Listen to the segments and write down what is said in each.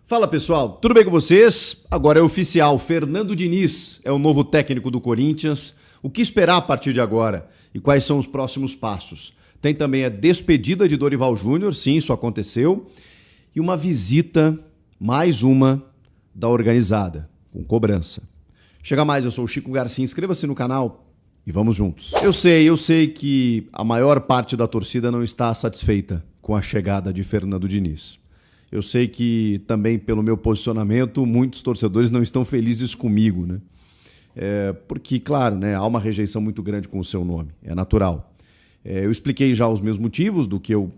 Fala pessoal, tudo bem com vocês? Agora é oficial, Fernando Diniz é o novo técnico do Corinthians. O que esperar a partir de agora? E quais são os próximos passos? Tem também a despedida de Dorival Júnior, sim, isso aconteceu. E uma visita, mais uma, da organizada, com cobrança. Chega mais, eu sou o Chico Garcia, inscreva-se no canal e vamos juntos. Eu sei que a maior parte da torcida não está satisfeita com a chegada de Fernando Diniz. Eu sei que também, pelo meu posicionamento, muitos torcedores não estão felizes comigo, né? Porque, claro, né, há uma rejeição muito grande com o seu nome, é natural. Eu expliquei já os meus motivos do que eu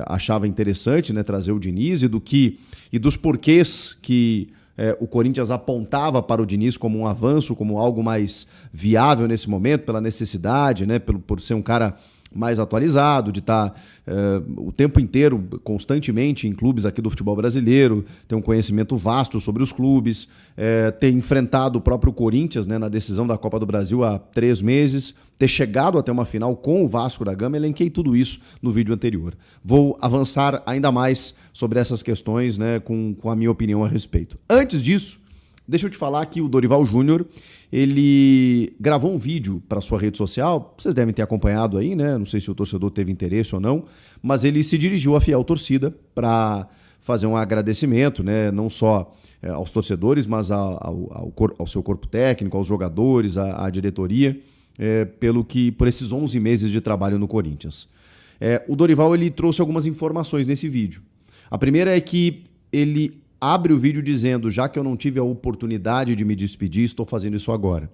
achava interessante, né, trazer o Diniz e dos porquês que o Corinthians apontava para o Diniz como um avanço, como algo mais viável nesse momento, pela necessidade, né, por ser um cara mais atualizado, de estar o tempo inteiro, constantemente em clubes aqui do futebol brasileiro, ter um conhecimento vasto sobre os clubes, ter enfrentado o próprio Corinthians, né, na decisão da Copa do Brasil há 3 meses, ter chegado até uma final com o Vasco da Gama. Elenquei tudo isso no vídeo anterior. Vou avançar ainda mais sobre essas questões, né, com a minha opinião a respeito. Antes disso, deixa eu te falar que o Dorival Júnior, ele gravou um vídeo para sua rede social, vocês devem ter acompanhado aí, né? Não sei se o torcedor teve interesse ou não, mas ele se dirigiu à fiel torcida para fazer um agradecimento, né? Não só aos torcedores, mas ao seu corpo técnico, aos jogadores, à diretoria, por esses 11 meses de trabalho no Corinthians. O Dorival, ele trouxe algumas informações nesse vídeo. A primeira é que ele abre o vídeo dizendo: já que eu não tive a oportunidade de me despedir, estou fazendo isso agora.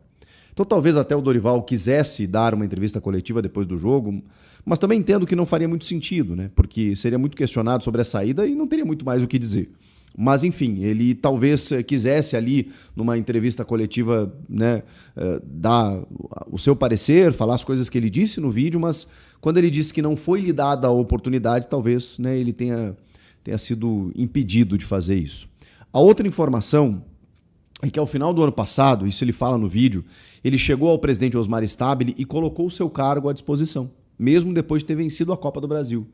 Então talvez até o Dorival quisesse dar uma entrevista coletiva depois do jogo, mas também entendo que não faria muito sentido, né? Porque seria muito questionado sobre a saída e não teria muito mais o que dizer. Mas enfim, ele talvez quisesse ali, numa entrevista coletiva, né, dar o seu parecer, falar as coisas que ele disse no vídeo, mas quando ele disse que não foi lhe dada a oportunidade, talvez, né, ele tenha sido impedido de fazer isso. A outra informação é que ao final do ano passado, isso ele fala no vídeo, ele chegou ao presidente Osmar Stabile e colocou o seu cargo à disposição, mesmo depois de ter vencido a Copa do Brasil,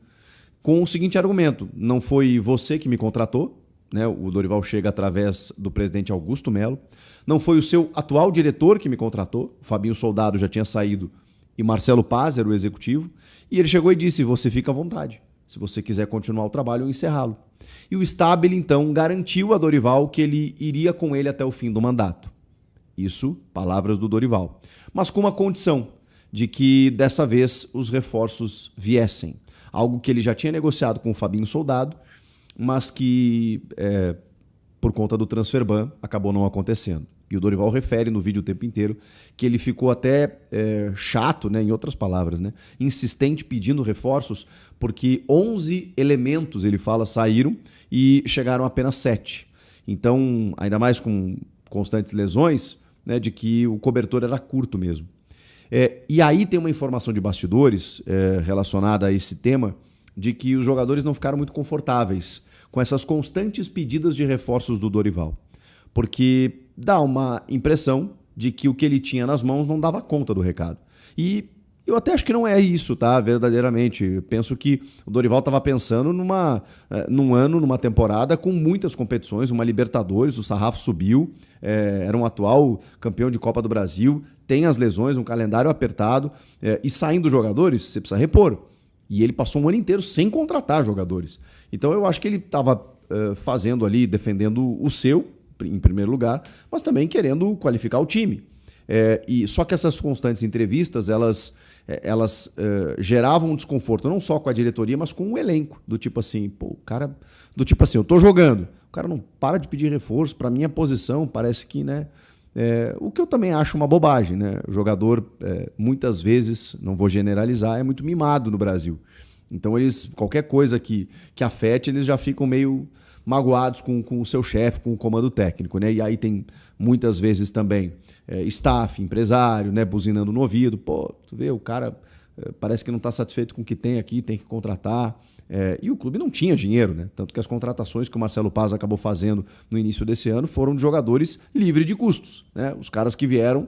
com o seguinte argumento: não foi você que me contratou, né? O Dorival chega através do presidente Augusto Melo, não foi o seu atual diretor que me contratou, o Fabinho Soldado já tinha saído e Marcelo Paz era o executivo, e ele chegou e disse: você fica à vontade. Se você quiser continuar o trabalho ou encerrá-lo. E o Stabile, então, garantiu a Dorival que ele iria com ele até o fim do mandato. Isso, palavras do Dorival. Mas com uma condição, de que dessa vez os reforços viessem. Algo que ele já tinha negociado com o Fabinho Soldado, mas que, por conta do transfer ban, acabou não acontecendo. E o Dorival refere no vídeo o tempo inteiro que ele ficou até chato, né, em outras palavras, né, insistente pedindo reforços, porque 11 elementos, ele fala, saíram e chegaram apenas 7. Então, ainda mais com constantes lesões, né, de que o cobertor era curto mesmo. E aí tem uma informação de bastidores relacionada a esse tema, de que os jogadores não ficaram muito confortáveis com essas constantes pedidas de reforços do Dorival. Porque dá uma impressão de que o que ele tinha nas mãos não dava conta do recado. E eu até acho que não é isso, tá? Verdadeiramente. Eu penso que o Dorival estava pensando num ano, numa temporada com muitas competições, uma Libertadores, o sarrafo subiu, era um atual campeão de Copa do Brasil, tem as lesões, um calendário apertado, e saindo jogadores, você precisa repor. E ele passou um ano inteiro sem contratar jogadores. Então eu acho que ele estava fazendo ali, defendendo o seu, em primeiro lugar, mas também querendo qualificar o time. Só que essas constantes entrevistas, elas geravam um desconforto, não só com a diretoria, mas com o elenco. Do tipo assim, eu tô jogando, o cara não para de pedir reforço, para minha posição, parece que, né? O que eu também acho uma bobagem, né? O jogador, muitas vezes, não vou generalizar, é muito mimado no Brasil. Então, qualquer coisa que afete, eles já ficam meio magoados com o seu chefe, com o comando técnico, né? E aí tem muitas vezes também staff, empresário, né, buzinando no ouvido. Pô, tu vê, o cara parece que não está satisfeito com o que tem aqui, tem que contratar. E o clube não tinha dinheiro, né? Tanto que as contratações que o Marcelo Paz acabou fazendo no início desse ano foram de jogadores livres de custos, né? Os caras que vieram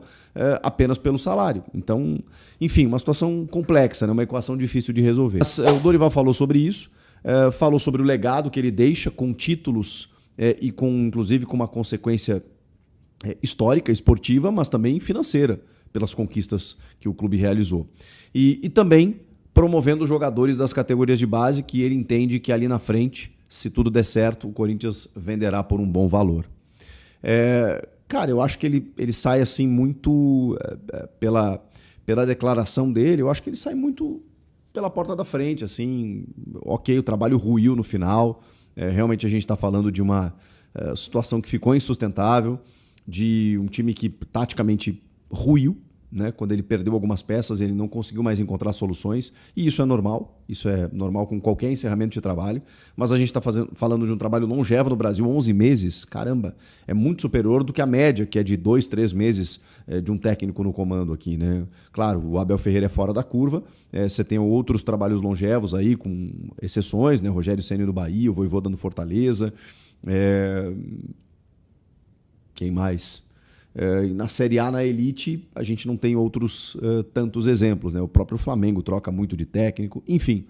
apenas pelo salário. Então, enfim, uma situação complexa, né? Uma equação difícil de resolver. Mas, o Dorival falou sobre isso. Falou sobre o legado que ele deixa com títulos e inclusive com uma consequência histórica, esportiva, mas também financeira, pelas conquistas que o clube realizou. E também promovendo jogadores das categorias de base que ele entende que ali na frente, se tudo der certo, o Corinthians venderá por um bom valor. Cara, eu acho que ele sai assim muito pela declaração dele, eu acho que ele sai muito pela porta da frente, assim, ok, o trabalho ruiu no final, realmente a gente está falando de uma situação que ficou insustentável, de um time que taticamente ruiu, né? Quando ele perdeu algumas peças, ele não conseguiu mais encontrar soluções, e isso é normal com qualquer encerramento de trabalho, mas a gente está falando de um trabalho longevo no Brasil, 11 meses, caramba, é muito superior do que a média, que é de 2, 3 meses de um técnico no comando aqui, né? Claro, o Abel Ferreira é fora da curva, você tem outros trabalhos longevos aí, com exceções, né? Rogério Ceni no Bahia, o Vojvoda no Fortaleza, quem mais? Na Série A, na Elite, a gente não tem outros tantos exemplos, né? O próprio Flamengo troca muito de técnico. Enfim,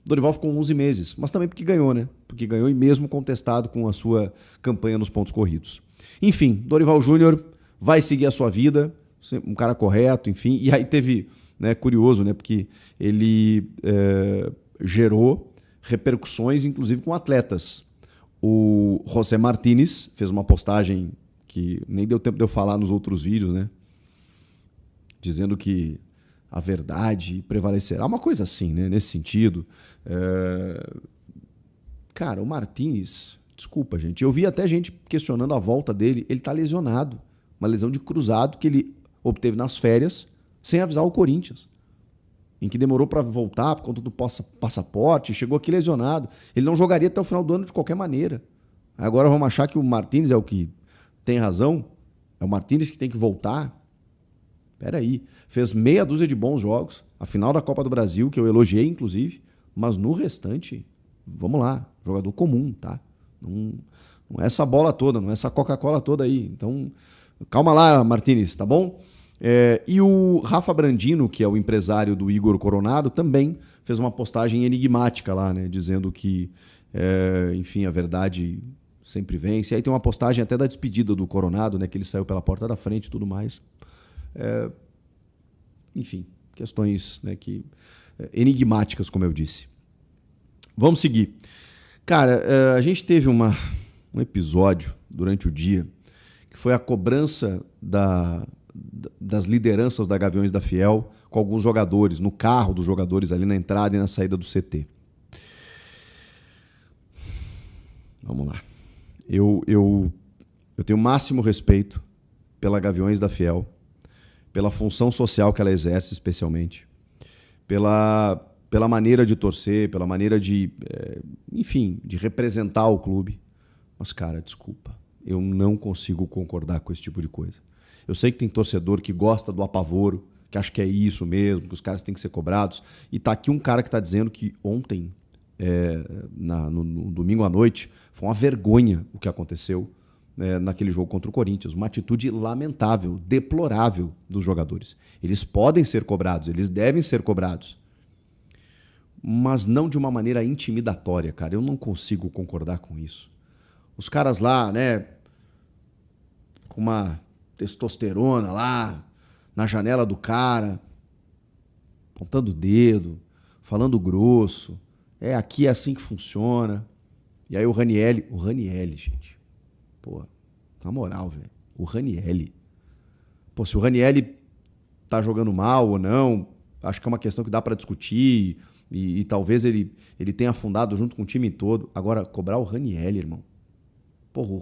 Dorival ficou 11 meses, mas também porque ganhou, né? Porque ganhou e mesmo contestado com a sua campanha nos pontos corridos. Enfim, Dorival Júnior vai seguir a sua vida, um cara correto, enfim. E aí teve, né, curioso, né? Porque ele gerou repercussões, inclusive com atletas. O José Martínez fez uma postagem que nem deu tempo de eu falar nos outros vídeos, né? Dizendo que a verdade prevalecerá. Uma coisa assim, né? Nesse sentido. Cara, o Martínez, desculpa, gente. Eu vi até gente questionando a volta dele. Ele tá lesionado. Uma lesão de cruzado que ele obteve nas férias sem avisar o Corinthians. Em que demorou para voltar por conta do passaporte. Chegou aqui lesionado. Ele não jogaria até o final do ano de qualquer maneira. Agora vamos achar que o Martínez é o que tem razão? É o Martínez que tem que voltar? Peraí, fez meia dúzia de bons jogos, a final da Copa do Brasil, que eu elogiei inclusive, mas no restante, vamos lá, jogador comum, tá? Não é essa bola toda, não é essa Coca-Cola toda aí. Então, calma lá, Martínez, tá bom? E o Rafa Brandino, que é o empresário do Igor Coronado, também fez uma postagem enigmática lá, né? Dizendo que, enfim, a verdade sempre vence. E aí tem uma postagem até da despedida do Coronado, né? Que ele saiu pela porta da frente e tudo mais. Enfim, questões, né, enigmáticas, como eu disse. Vamos seguir. Cara, a gente teve um episódio durante o dia que foi a cobrança das lideranças da Gaviões da Fiel com alguns jogadores, no carro dos jogadores ali na entrada e na saída do CT. Vamos lá. Eu tenho o máximo respeito pela Gaviões da Fiel, pela função social que ela exerce, especialmente, pela maneira de torcer, pela maneira de, enfim, de representar o clube. Mas, cara, desculpa, eu não consigo concordar com esse tipo de coisa. Eu sei que tem torcedor que gosta do apavoro, que acha que é isso mesmo, que os caras têm que ser cobrados. E tá aqui um cara que tá dizendo que ontem, no domingo à noite, foi uma vergonha o que aconteceu naquele jogo contra o Corinthians. Uma atitude lamentável, deplorável dos jogadores. Eles podem ser cobrados, eles devem ser cobrados. Mas não de uma maneira intimidatória, cara. Eu não consigo concordar com isso. Os caras lá, né, com uma testosterona lá, na janela do cara, apontando o dedo, falando grosso. Aqui é assim que funciona. E aí o Ranieri, gente. Pô, na moral, velho. O Ranieri. Pô, se o Ranieri tá jogando mal ou não, acho que é uma questão que dá para discutir e talvez ele tenha afundado junto com o time todo. Agora, cobrar o Ranieri, irmão. Porra, o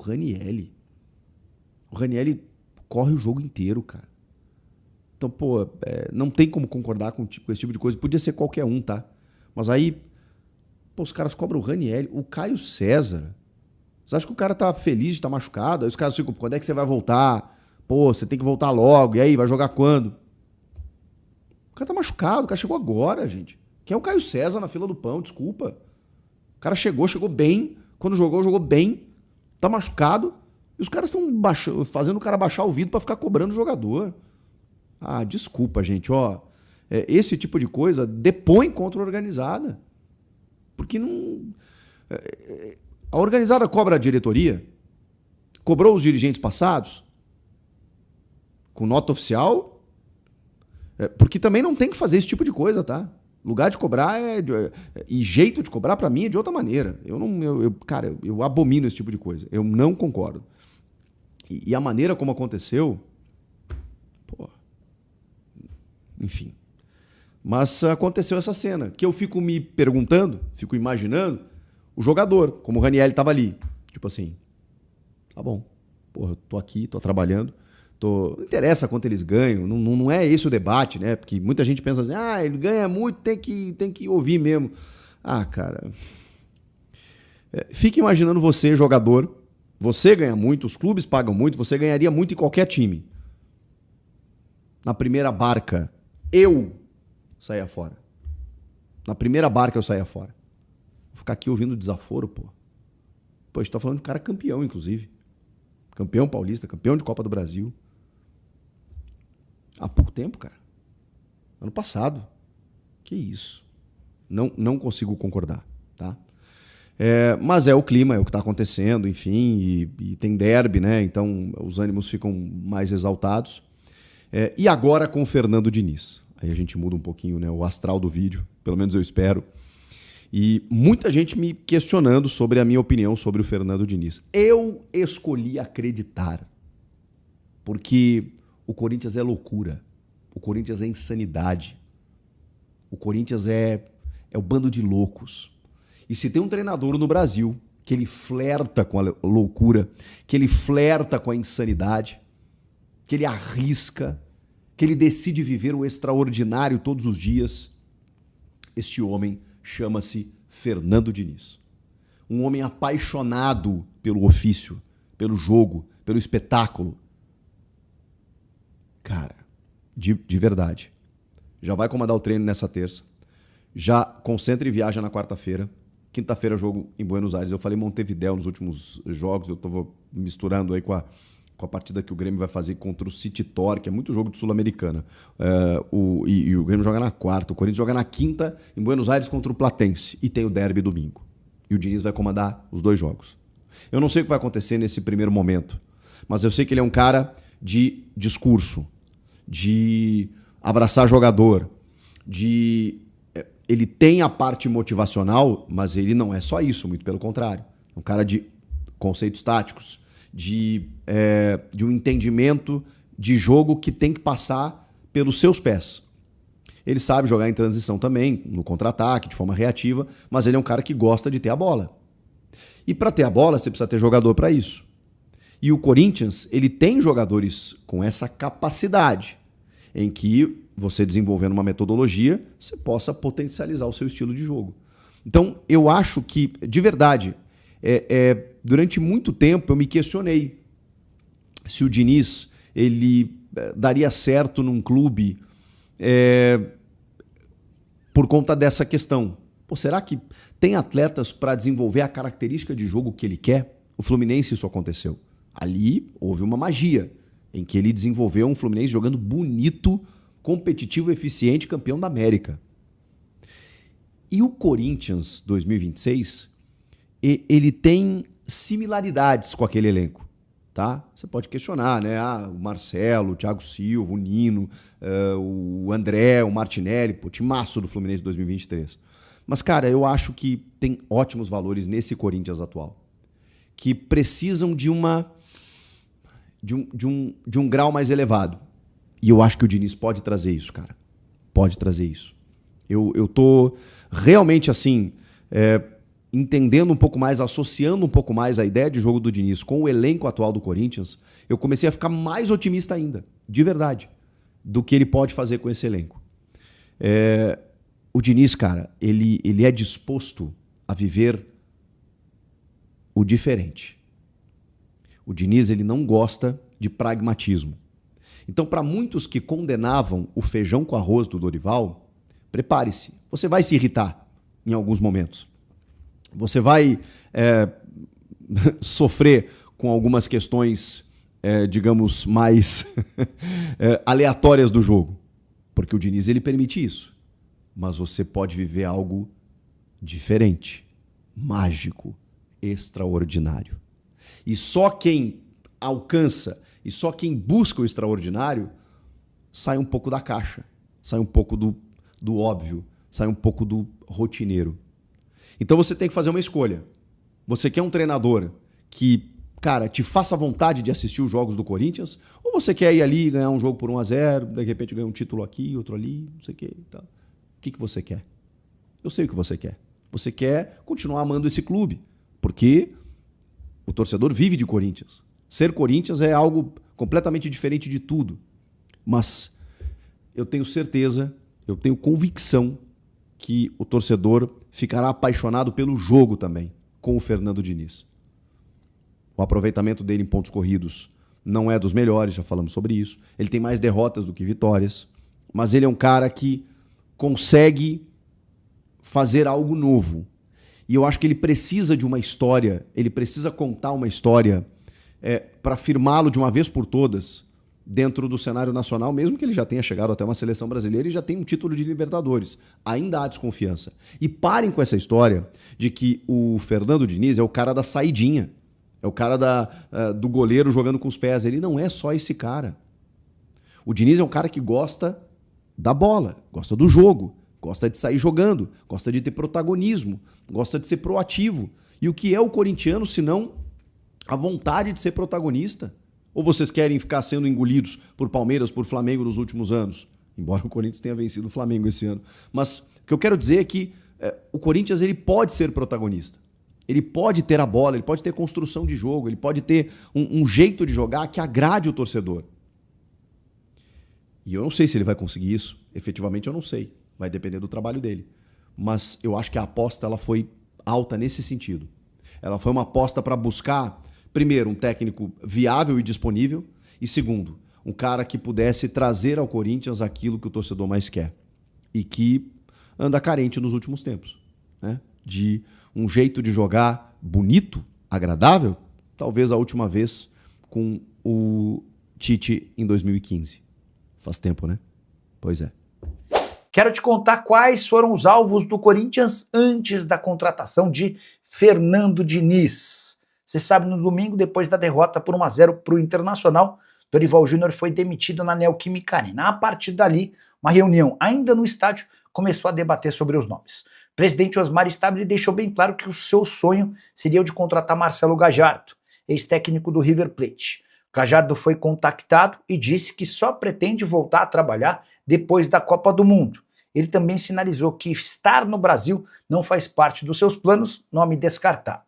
Ranieri corre o jogo inteiro, cara. Então, pô, não tem como concordar com esse tipo de coisa. Podia ser qualquer um, tá? Mas aí, pô, os caras cobram o Ranieri, o Caio César. Você acha que o cara tá feliz de estar machucado? Aí os caras ficam, quando é que você vai voltar? Pô, você tem que voltar logo. E aí, vai jogar quando? O cara tá machucado, o cara chegou agora, gente. Quem é o Caio César na fila do pão? Desculpa. O cara chegou bem. Quando jogou bem. Tá machucado. E os caras estão fazendo o cara baixar o vidro pra ficar cobrando o jogador. Ah, desculpa, gente. Ó, esse tipo de coisa depõe contra a organizada. Porque não... A organizada cobra a diretoria? Cobrou os dirigentes passados? Com nota oficial? Porque também não tem que fazer esse tipo de coisa, tá? Lugar de cobrar e jeito de cobrar, para mim, é de outra maneira. Cara, eu abomino esse tipo de coisa. Eu não concordo. E a maneira como aconteceu... Pô... Enfim. Mas aconteceu essa cena, que eu fico me perguntando, fico imaginando, o jogador, como o Ranieri estava ali. Tipo assim, tá bom, porra, eu tô aqui, tô trabalhando, não interessa quanto eles ganham, não é esse o debate, né? Porque muita gente pensa assim, ele ganha muito, tem que ouvir mesmo. Cara, fica imaginando você, jogador, você ganha muito, os clubes pagam muito, você ganharia muito em qualquer time. Na primeira barca, eu saía fora. Na primeira barca eu saía fora. Vou ficar aqui ouvindo desaforo, pô. Pô, a gente tá falando de um cara campeão, inclusive. Campeão paulista, campeão de Copa do Brasil. Há pouco tempo, cara. Ano passado. Que isso. Não consigo concordar, tá? Mas é o clima, é o que tá acontecendo, enfim, e tem derby, né? Então os ânimos ficam mais exaltados. E agora com o Fernando Diniz. Aí a gente muda um pouquinho, né, o astral do vídeo, pelo menos eu espero. E muita gente me questionando sobre a minha opinião sobre o Fernando Diniz. Eu escolhi acreditar, porque o Corinthians é loucura, o Corinthians é insanidade, o Corinthians é o bando de loucos. E se tem um treinador no Brasil que ele flerta com a loucura, que ele flerta com a insanidade, que ele arrisca, que ele decide viver o extraordinário todos os dias, este homem chama-se Fernando Diniz. Um homem apaixonado pelo ofício, pelo jogo, pelo espetáculo. Cara, de verdade. Já vai comandar o treino nessa terça. Já concentra e viaja na quarta-feira. Quinta-feira, jogo em Buenos Aires. Eu falei Montevidéu nos últimos jogos. Eu estou misturando aí com a partida que o Grêmio vai fazer contra o City Torque, que é muito jogo de Sul-Americana. E o Grêmio joga na quarta, o Corinthians joga na quinta, em Buenos Aires contra o Platense. E tem o derby domingo. E o Diniz vai comandar os 2 jogos. Eu não sei o que vai acontecer nesse primeiro momento, mas eu sei que ele é um cara de discurso, de abraçar jogador, ele tem a parte motivacional, mas ele não é só isso, muito pelo contrário. É um cara de conceitos táticos, de um entendimento de jogo que tem que passar pelos seus pés. Ele sabe jogar em transição também, no contra-ataque, de forma reativa, mas ele é um cara que gosta de ter a bola. E para ter a bola, você precisa ter jogador para isso. E o Corinthians, ele tem jogadores com essa capacidade, em que você desenvolvendo uma metodologia, você possa potencializar o seu estilo de jogo. Então, eu acho que, de verdade, durante muito tempo eu me questionei se o Diniz ele daria certo num clube por conta dessa questão. Pô, será que tem atletas para desenvolver a característica de jogo que ele quer? O Fluminense isso aconteceu. Ali houve uma magia em que ele desenvolveu um Fluminense jogando bonito, competitivo, eficiente, campeão da América. E o Corinthians 2026, ele tem similaridades com aquele elenco, tá? Você pode questionar, né? O Marcelo, o Thiago Silva, o Nino, o André, o Martinelli, pô, timaço do Fluminense 2023. Mas, cara, eu acho que tem ótimos valores nesse Corinthians atual, que precisam de um grau mais elevado. E eu acho que o Diniz pode trazer isso, cara. Pode trazer isso. Eu tô realmente, assim, entendendo um pouco mais, associando um pouco mais a ideia de jogo do Diniz com o elenco atual do Corinthians, eu comecei a ficar mais otimista ainda, de verdade, do que ele pode fazer com esse elenco. O Diniz, cara, ele é disposto a viver o diferente. O Diniz, ele não gosta de pragmatismo. Então, para muitos que condenavam o feijão com arroz do Dorival, prepare-se. Você vai se irritar em alguns momentos. Você vai sofrer com algumas questões, digamos, mais aleatórias do jogo. Porque o Diniz, ele permite isso. Mas você pode viver algo diferente, mágico, extraordinário. E só quem alcança e só quem busca o extraordinário sai um pouco da caixa, sai um pouco do óbvio, sai um pouco do rotineiro. Então você tem que fazer uma escolha. Você quer um treinador que, cara, te faça vontade de assistir os jogos do Corinthians? Ou você quer ir ali e ganhar um jogo por 1-0, de repente ganhar um título aqui, outro ali, não sei o quê e tal. O que você quer? Eu sei o que você quer. Você quer continuar amando esse clube, porque o torcedor vive de Corinthians. Ser Corinthians é algo completamente diferente de tudo. Mas eu tenho certeza, eu tenho convicção que o torcedor ficará apaixonado pelo jogo também, com o Fernando Diniz. O aproveitamento dele em pontos corridos não é dos melhores, já falamos sobre isso. Ele tem mais derrotas do que vitórias, mas ele é um cara que consegue fazer algo novo. E eu acho que ele precisa de uma história, ele precisa contar uma história para firmá-lo de uma vez por todas dentro do cenário nacional, mesmo que ele já tenha chegado até uma seleção brasileira e já tenha um título de Libertadores. Ainda há desconfiança. E parem com essa história de que o Fernando Diniz é o cara da saidinha, é o cara do goleiro jogando com os pés. Ele não é só esse cara. O Diniz é um cara que gosta da bola, gosta do jogo, gosta de sair jogando, gosta de ter protagonismo, gosta de ser proativo. E o que é o corintiano, se não a vontade de ser protagonista? Ou vocês querem ficar sendo engolidos por Palmeiras, por Flamengo nos últimos anos? Embora o Corinthians tenha vencido o Flamengo esse ano. Mas o que eu quero dizer é que o Corinthians ele pode ser protagonista. Ele pode ter a bola, ele pode ter construção de jogo, ele pode ter um jeito de jogar que agrade o torcedor. E eu não sei se ele vai conseguir isso. Efetivamente eu não sei. Vai depender do trabalho dele. Mas eu acho que a aposta ela foi alta nesse sentido. Ela foi uma aposta para buscar, primeiro, um técnico viável e disponível. E segundo, um cara que pudesse trazer ao Corinthians aquilo que o torcedor mais quer. E que anda carente nos últimos tempos. Né? De um jeito de jogar bonito, agradável. Talvez a última vez com o Tite em 2015. Faz tempo, né? Pois é. Quero te contar quais foram os alvos do Corinthians antes da contratação de Fernando Diniz. Você sabe, no domingo, depois da derrota por 1-0 para o Internacional, Dorival Júnior foi demitido na Neoquímica Arena. A partir dali, uma reunião ainda no estádio começou a debater sobre os nomes. O presidente Osmar Stabile deixou bem claro que o seu sonho seria o de contratar Marcelo Gallardo, ex-técnico do River Plate. Gallardo foi contactado e disse que só pretende voltar a trabalhar depois da Copa do Mundo. Ele também sinalizou que estar no Brasil não faz parte dos seus planos, nome descartado.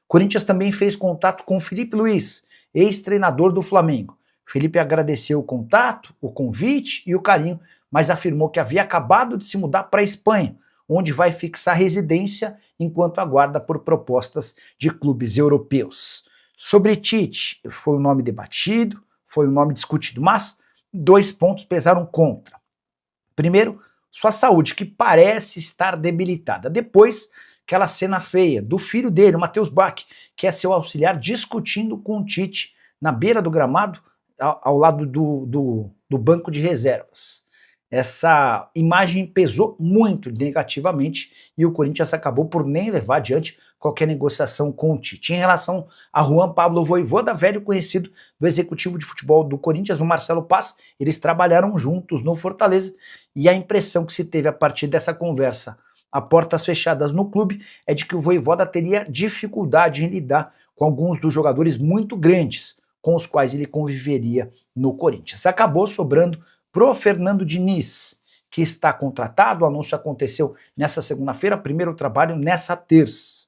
Corinthians também fez contato com Felipe Luiz, ex-treinador do Flamengo. Felipe agradeceu o contato, o convite e o carinho, mas afirmou que havia acabado de se mudar para a Espanha, onde vai fixar residência enquanto aguarda por propostas de clubes europeus. Sobre Tite, foi um nome debatido, foi um nome discutido, mas 2 pontos pesaram contra. Primeiro, sua saúde, que parece estar debilitada. Depois, aquela cena feia do filho dele, o Matheus Bach, que é seu auxiliar, discutindo com o Tite na beira do gramado, ao lado do banco de reservas. Essa imagem pesou muito negativamente e o Corinthians acabou por nem levar adiante qualquer negociação com o Tite. Em relação a Juan Pablo Vojvoda, velho conhecido do executivo de futebol do Corinthians, o Marcelo Paz, eles trabalharam juntos no Fortaleza e a impressão que se teve a partir dessa conversa a portas fechadas no clube é de que o Vojvoda teria dificuldade em lidar com alguns dos jogadores muito grandes com os quais ele conviveria no Corinthians. Acabou sobrando pro Fernando Diniz, que está contratado. O anúncio aconteceu nessa segunda-feira, primeiro trabalho nessa terça.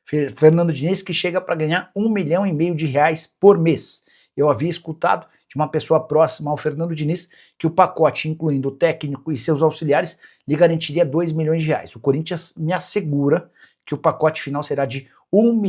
Fernando Diniz que chega para ganhar R$1,5 milhão por mês. Eu havia escutado de uma pessoa próxima ao Fernando Diniz que o pacote, incluindo o técnico e seus auxiliares, lhe garantiria R$2 milhões. O Corinthians me assegura que o pacote final será de R$1,5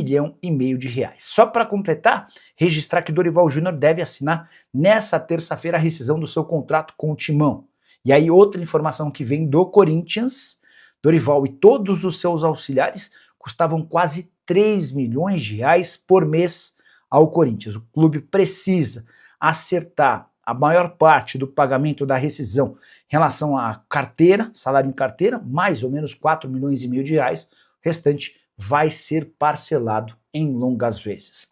milhão. Só para completar, registrar que Dorival Júnior deve assinar nessa terça-feira a rescisão do seu contrato com o Timão. E aí outra informação que vem do Corinthians, Dorival e todos os seus auxiliares custavam quase R$3 milhões por mês ao Corinthians. O clube precisa acertar a maior parte do pagamento da rescisão em relação à carteira, salário em carteira, mais ou menos R$4,5 milhões. O restante vai ser parcelado em longas vezes.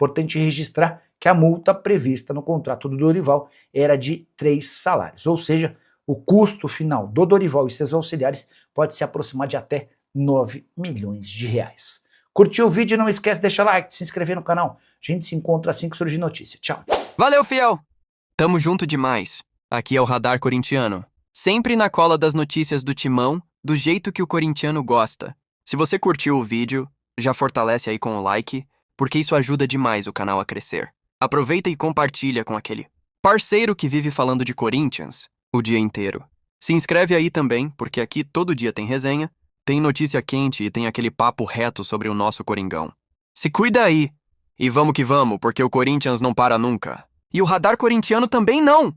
Importante registrar que a multa prevista no contrato do Dorival era de 3 salários, ou seja, o custo final do Dorival e seus auxiliares pode se aproximar de até 9 milhões de reais. Curtiu o vídeo? Não esquece de deixar like, de se inscrever no canal. A gente se encontra assim que surgir notícia. Tchau. Valeu, fiel! Tamo junto demais. Aqui é o Radar Corintiano. Sempre na cola das notícias do Timão, do jeito que o corintiano gosta. Se você curtiu o vídeo, já fortalece aí com o like, porque isso ajuda demais o canal a crescer. Aproveita e compartilha com aquele parceiro que vive falando de Corinthians o dia inteiro. Se inscreve aí também, porque aqui todo dia tem resenha, tem notícia quente e tem aquele papo reto sobre o nosso Coringão. Se cuida aí! E vamos que vamos, porque o Corinthians não para nunca. E o Radar Corintiano também não!